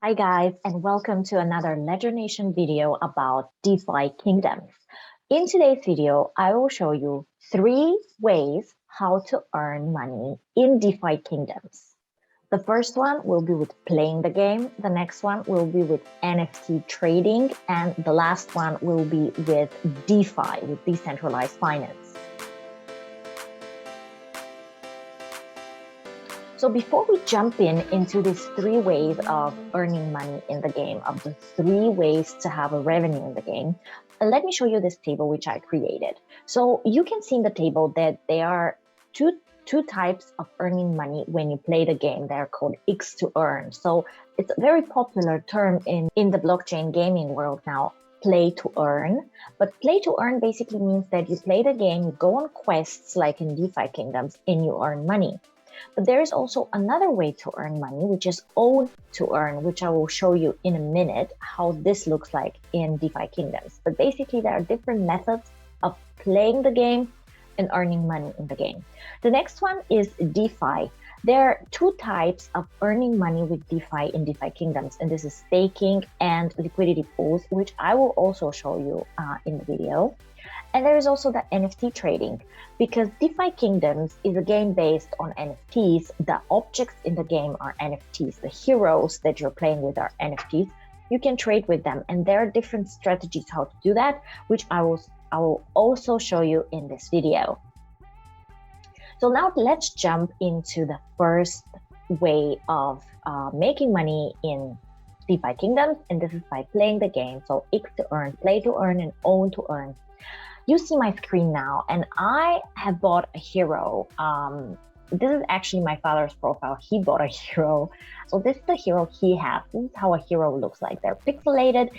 Hi guys, and welcome to another Ledger Nation video about DeFi Kingdoms. In today's video, I will show you 3 ways how to earn money in DeFi Kingdoms. The first one will be with playing the game, the next one will be with NFT trading, and the last one will be with DeFi, with decentralized finance. So before we jump into these 3 ways of earning money in the game, of the 3 ways to have a revenue in the game, let me show you this table which I created. So you can see in the table that there are two types of earning money when you play the game. They're called X to earn. So it's a very popular term in the blockchain gaming world now, play to earn. But play to earn basically means that you play the game, you go on quests like in DeFi Kingdoms, and you earn money. But there is also another way to earn money, which is own to earn, which I will show you in a minute how this looks like in DeFi Kingdoms. But basically, there are different methods of playing the game and earning money in the game. The next one is DeFi. There are 2 types of earning money with DeFi in DeFi Kingdoms, and this is staking and liquidity pools, which I will also show you in the video. And there is also the NFT trading, because DeFi Kingdoms is a game based on NFTs. The objects in the game are NFTs. The heroes that you're playing with are NFTs. You can trade with them, and there are different strategies how to do that, which I will also show you in this video. So now let's jump into the first way of making money in DeFi Kingdoms, and this is by playing the game. So X to earn, play to earn, and own to earn. You see my screen now, and I have bought a hero. This is actually my father's profile. He bought a hero. So this is the hero he has. This is how a hero looks like. They're pixelated,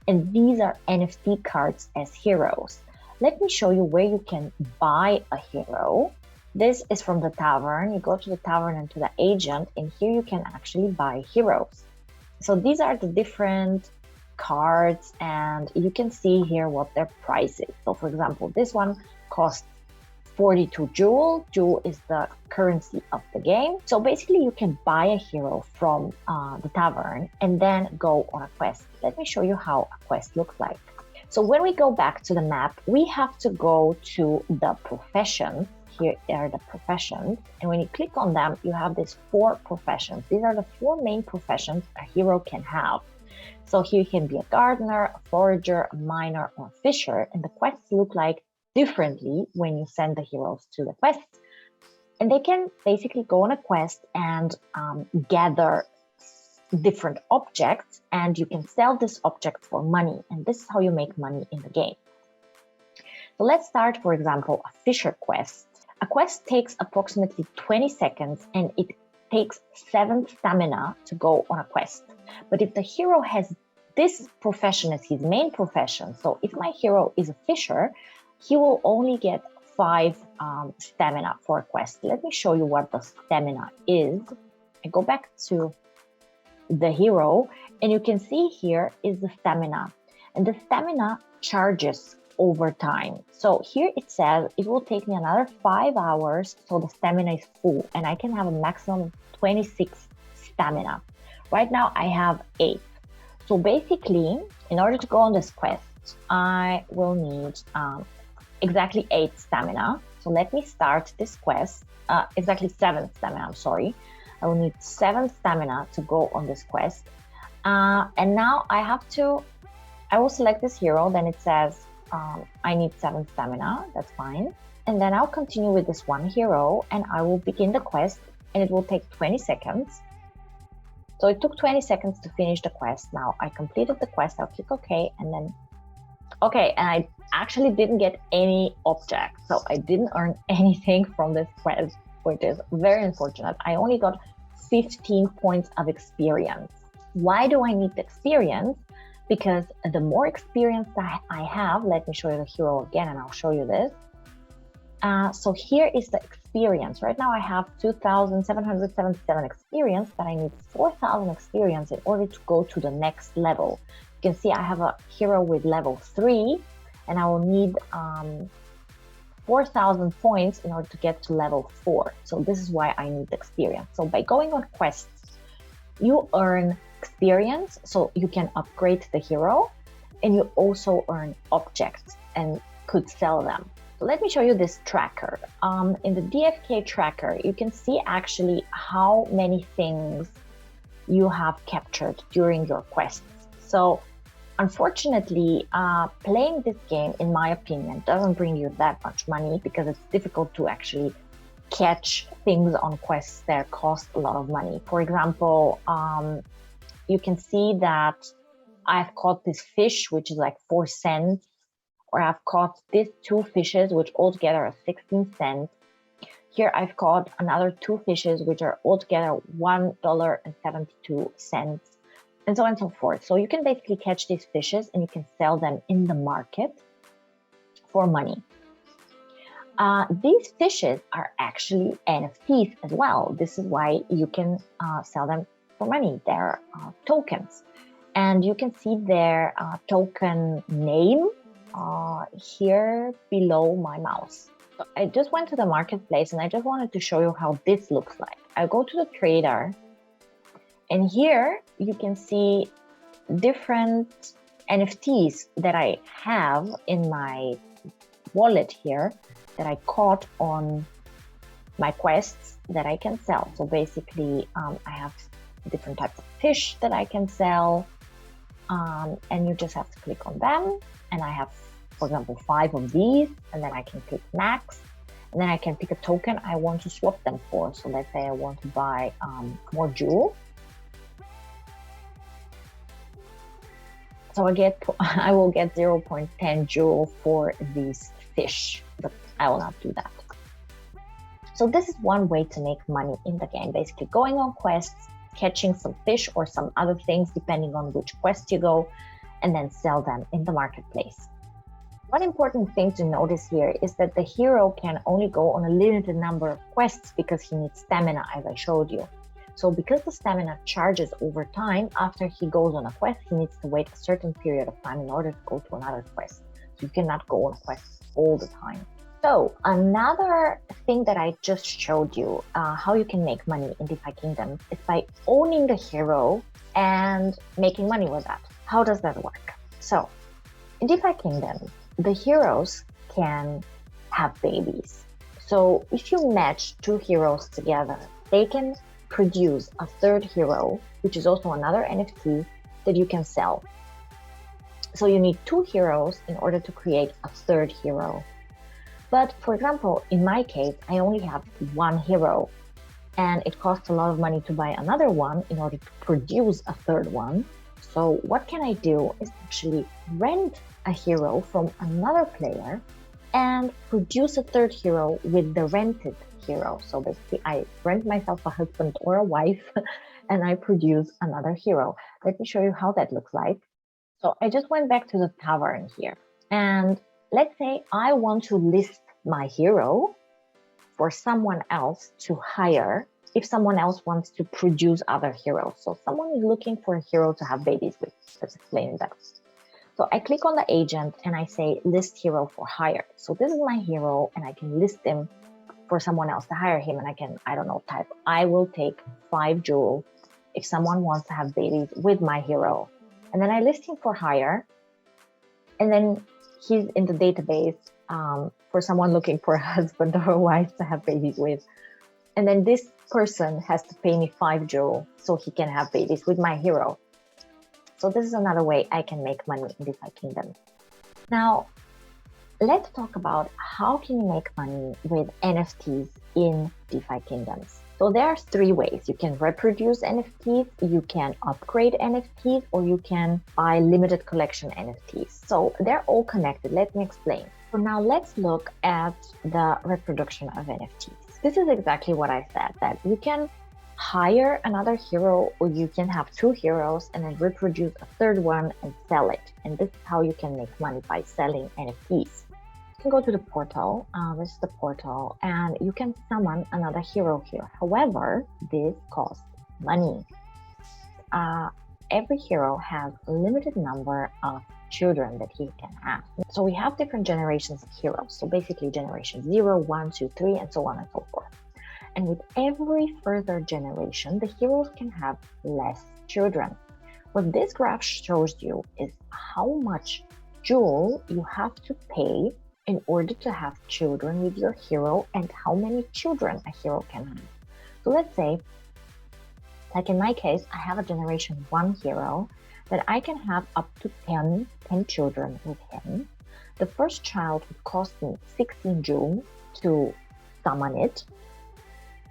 and these are NFT cards as heroes. Let me show you where you can buy a hero. This is from the tavern. You go to the tavern and to the agent, and here you can actually buy heroes. So these are the different cards, and you can see here what their price is. So for example, this one costs 42 jewel. Jewel is the currency of the game. So basically you can buy a hero from the tavern and then go on a quest. Let me show you how a quest looks like. So when we go back to the map, we have to go to the professions. Here are the professions, and when you click on them, you have these 4 professions. These are the 4 main professions a hero can have. So here you can be a gardener, a forager, a miner, or a fisher, and the quests look like differently when you send the heroes to the quests. And they can basically go on a quest and gather different objects, and you can sell this object for money, and this is how you make money in the game. So let's start, for example, a fisher quest. A quest takes approximately 20 seconds, and it takes 7 stamina to go on a quest. But if the hero has this profession as his main profession, so if my hero is a fisher, he will only get 5 stamina for a quest. Let me show you what the stamina is. I go back to the hero, and you can see here is the stamina, and the stamina charges over time. So here it says it will take me another 5 hours, so the stamina is full, and I can have a maximum of 26 stamina. Right now I have 8. So basically, in order to go on this quest, I will need exactly 8 stamina. So let me start this quest, exactly 7 stamina, I'm sorry. I will need 7 stamina to go on this quest. And now I will select this hero, then it says I need 7 stamina, that's fine. And then I'll continue with this one hero, and I will begin the quest, and it will take 20 seconds. So it took 20 seconds to finish the quest. Now I completed the quest, I'll click OK, and then OK, and I actually didn't get any object. So I didn't earn anything from this quest, which is very unfortunate. I only got 15 points of experience. Why do I need the experience? Because the more experience that I have, let me show you the hero again, and I'll show you this. So here is the experience. Right now I have 2,777 experience, but I need 4,000 experience in order to go to the next level. You can see I have a hero with level 3, and I will need 4,000 points in order to get to level 4. So this is why I need experience. So by going on quests, you earn experience, so you can upgrade the hero, and you also earn objects and could sell them. So let me show you this tracker. In the DFK tracker, you can see actually how many things you have captured during your quests. So unfortunately, playing this game, in my opinion, doesn't bring you that much money because it's difficult to actually catch things on quests that cost a lot of money. For example, you can see that I've caught this fish, which is like 4 cents, or I've caught these 2 fishes, which altogether are 16 cents. Here I've caught another 2 fishes, which are altogether $1.72, and so on and so forth. So you can basically catch these fishes and you can sell them in the market for money. These fishes are actually NFTs as well. This is why you can sell them for money. They're tokens. And you can see their token name here below my mouse. So I just went to the marketplace and I just wanted to show you how this looks like. I go to the trader, and here you can see different NFTs that I have in my wallet here that I caught on my quests that I can sell. So basically, I have different types of fish that I can sell, and you just have to click on them. And I have, for example, 5 of these, and then I can click max, and then I can pick a token I want to swap them for. So let's say I want to buy more jewel. So I will get 0.10 jewel for these fish, but I will not do that. So this is one way to make money in the game, basically going on quests, catching some fish or some other things, depending on which quest you go, and then sell them in the marketplace. One important thing to notice here is that the hero can only go on a limited number of quests because he needs stamina, as I showed you. So because the stamina charges over time, after he goes on a quest, he needs to wait a certain period of time in order to go to another quest. So you cannot go on quests all the time. So another thing that I just showed you, how you can make money in DeFi Kingdoms, is by owning the hero and making money with that. How does that work? So in DeFi Kingdoms, the heroes can have babies. So if you match 2 heroes together, they can produce a 3rd hero, which is also another NFT that you can sell. So you need 2 heroes in order to create a 3rd hero. But for example, in my case, I only have 1 hero, and it costs a lot of money to buy another one in order to produce a 3rd one. So what can I do is actually rent a hero from another player and produce a 3rd hero with the rented hero. So basically I rent myself a husband or a wife and I produce another hero. Let me show you how that looks like. So I just went back to the tavern here, and let's say I want to list my hero for someone else to hire if someone else wants to produce other heroes. So someone is looking for a hero to have babies with. Let's explain that. So I click on the agent and I say list hero for hire. So this is my hero and I can list him for someone else to hire him, and I can, I don't know, type I will take 5 jewel if someone wants to have babies with my hero. And then I list him for hire, and then he's in the database for someone looking for a husband or a wife to have babies with. And then this person has to pay me 5 jewel so he can have babies with my hero. So this is another way I can make money in DeFi Kingdoms. Now, let's talk about how can you make money with NFTs in DeFi Kingdoms. So there are 3 ways. You can reproduce NFTs, you can upgrade NFTs, or you can buy limited collection NFTs. So they're all connected. Let me explain. So now let's look at the reproduction of NFTs. This is exactly what I said, that you can hire another hero, or you can have 2 heroes and then reproduce a 3rd one and sell it. And this is how you can make money, by selling NFTs. You can go to the portal, this is the portal, and you can summon another hero here. However, this costs money. Every hero has a limited number of children that he can have. So we have different generations of heroes. So basically generation 0, 1, 2, 3, and so on and so forth. And with every further generation, the heroes can have less children. What this graph shows you is how much jewel you have to pay in order to have children with your hero and how many children a hero can have. So let's say, like in my case, I have a generation 1 hero that I can have up to 10 children with him. The first child would cost me 16 jewels to summon it.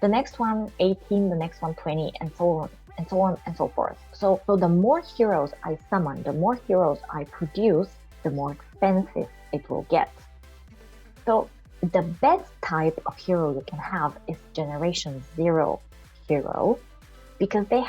The next one 18, the next one 20, and so on and so on and so forth. So the more heroes I summon, the more heroes I produce, the more expensive it will get. So the best type of hero you can have is generation 0 hero, because they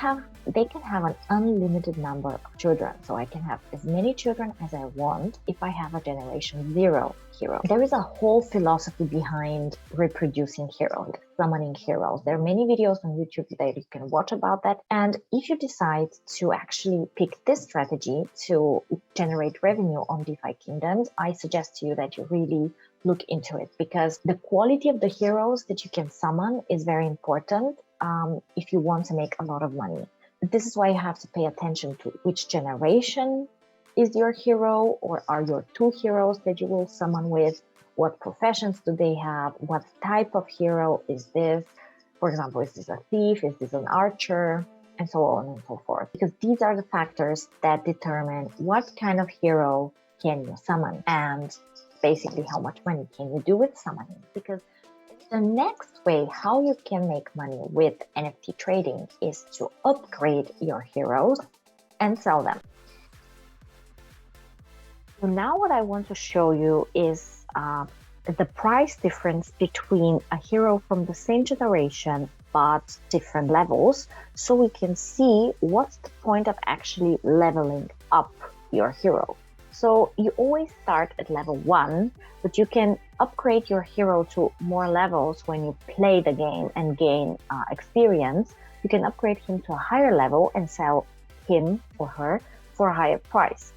can have an unlimited number of children. So I can have as many children as I want if I have a generation 0 hero. There is a whole philosophy behind reproducing heroes, summoning heroes. There are many videos on YouTube that you can watch about that. And if you decide to actually pick this strategy to generate revenue on DeFi Kingdoms, I suggest to you that you really look into it, because the quality of the heroes that you can summon is very important if you want to make a lot of money. This is why you have to pay attention to which generation is your hero, or are your 2 heroes that you will summon with, what professions do they have, what type of hero is this. For example, is this a thief, is this an archer, and so on and so forth. Because these are the factors that determine what kind of hero can you summon, and basically how much money can you do with summoning. Because the next way how you can make money with NFT trading is to upgrade your heroes and sell them. So now what I want to show you is the price difference between a hero from the same generation but different levels, so we can see what's the point of actually leveling up your hero. So you always start at level 1, but you can upgrade your hero to more levels when you play the game and gain experience. You can upgrade him to a higher level and sell him or her for a higher price.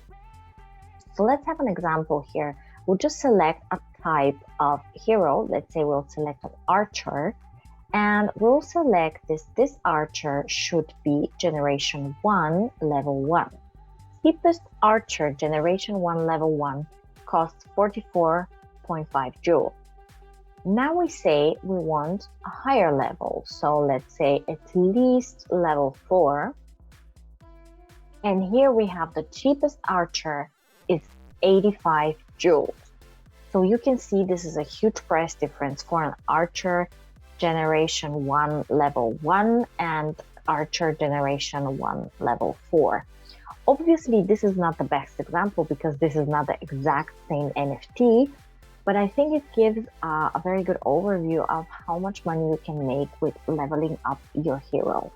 So let's have an example here. We'll just select a type of hero. Let's say we'll select an archer, and we'll select this archer should be generation 1, level 1. Cheapest archer generation 1 level 1 costs 44.5 jewel. Now we say we want a higher level, so let's say at least level 4. And here we have the cheapest archer is 85 jewels. So you can see this is a huge price difference for an archer generation 1 level 1 and archer generation 1 level 4. Obviously, this is not the best example because this is not the exact same NFT, but I think it gives a very good overview of how much money you can make with leveling up your hero.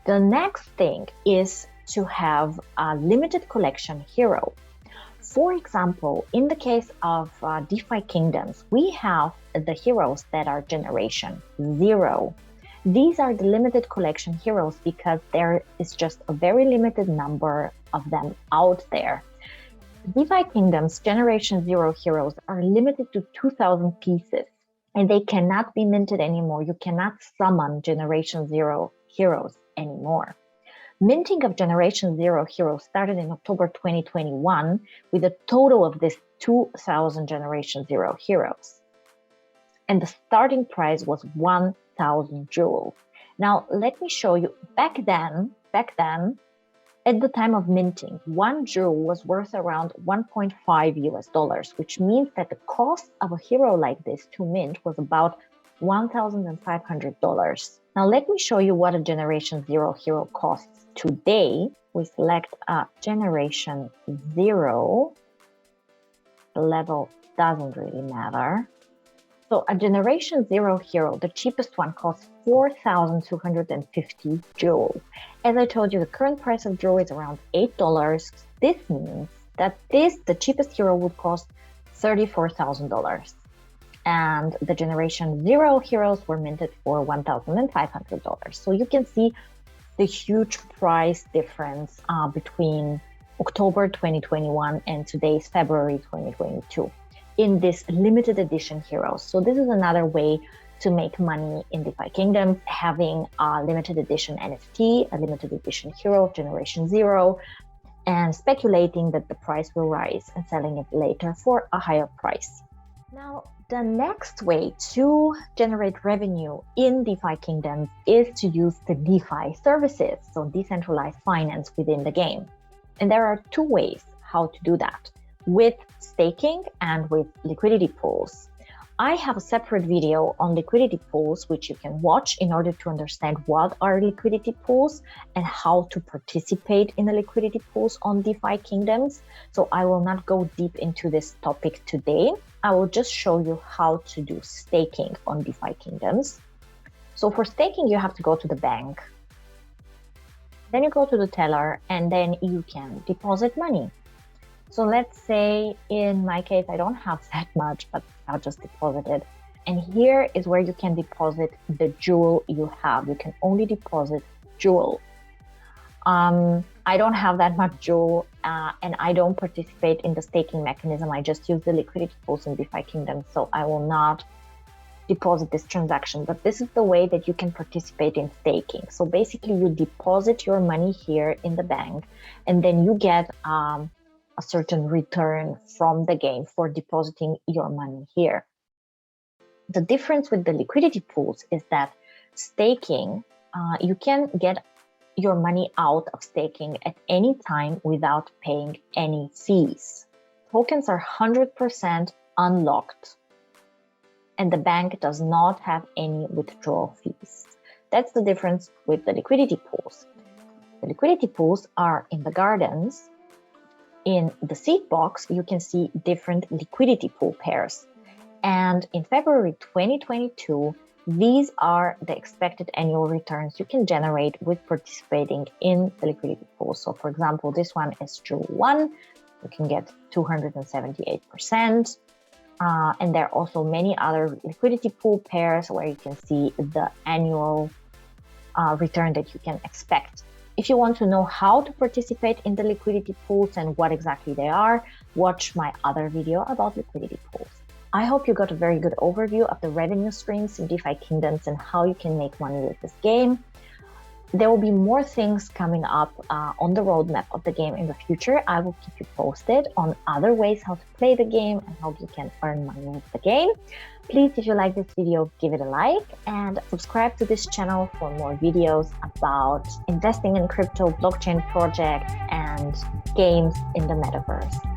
The next thing is to have a limited collection hero. For example, in the case of DeFi Kingdoms, we have the heroes that are generation 0. These are the limited collection heroes because there is just a very limited number of them out there. DeFi Kingdoms generation 0 heroes are limited to 2,000 pieces, and they cannot be minted anymore. You cannot summon generation 0 heroes anymore. Minting of generation 0 heroes started in October 2021 with a total of this 2,000 generation 0 heroes. And the starting price was 1,000 jewels. Now, let me show you, back then, at the time of minting, 1 jewel was worth around $1.5, which means that the cost of a hero like this to mint was about $1,500. Now, let me show you what a generation 0 hero costs today. We select a generation 0. The level doesn't really matter. So a generation 0 hero, the cheapest one, costs 4,250 jewels. As I told you, the current price of jewel is around $8. This means that the cheapest hero would cost $34,000. And the generation 0 heroes were minted for $1,500. So you can see the huge price difference between October 2021 and today's February 2022. In this limited edition heroes. So this is another way to make money in DeFi Kingdoms, having a limited edition NFT, a limited edition hero, Generation Zero, and speculating that the price will rise and selling it later for a higher price. Now, the next way to generate revenue in DeFi Kingdoms is to use the DeFi services, so decentralized finance within the game. And there are two ways how to do that, with staking and with liquidity pools. I have a separate video on liquidity pools, which you can watch in order to understand what are liquidity pools and how to participate in the liquidity pools on DeFi Kingdoms. So I will not go deep into this topic today. I will just show you how to do staking on DeFi Kingdoms. So for staking, you have to go to the bank. Then you go to the teller and then you can deposit money. So let's say in my case, I don't have that much, but I'll just deposit it. And here is where you can deposit the jewel you have. You can only deposit jewel. I don't have that much jewel and I don't participate in the staking mechanism. I just use the liquidity pools in DeFi Kingdom. So I will not deposit this transaction, but this is the way that you can participate in staking. So basically you deposit your money here in the bank and then you get a certain return from the game for depositing your money here. The difference with the liquidity pools is that staking, you can get your money out of staking at any time without paying any fees. Tokens are 100% unlocked and the bank does not have any withdrawal fees. That's the difference with the liquidity pools. The liquidity pools are in the gardens. In the seed box, you can see different liquidity pool pairs. And in February 2022, these are the expected annual returns you can generate with participating in the liquidity pool. So for example, this one is Jewel 1. You can get 278%. And there are also many other liquidity pool pairs where you can see the annual return that you can expect. If you want to know how to participate in the liquidity pools and what exactly they are, watch my other video about liquidity pools. I hope you got a very good overview of the revenue streams in DeFi Kingdoms and how you can make money with this game. There will be more things coming up on the roadmap of the game in the future. I will keep you posted on other ways how to play the game and how you can earn money with the game. Please, if you like this video, give it a like and subscribe to this channel for more videos about investing in crypto, blockchain projects, and games in the metaverse.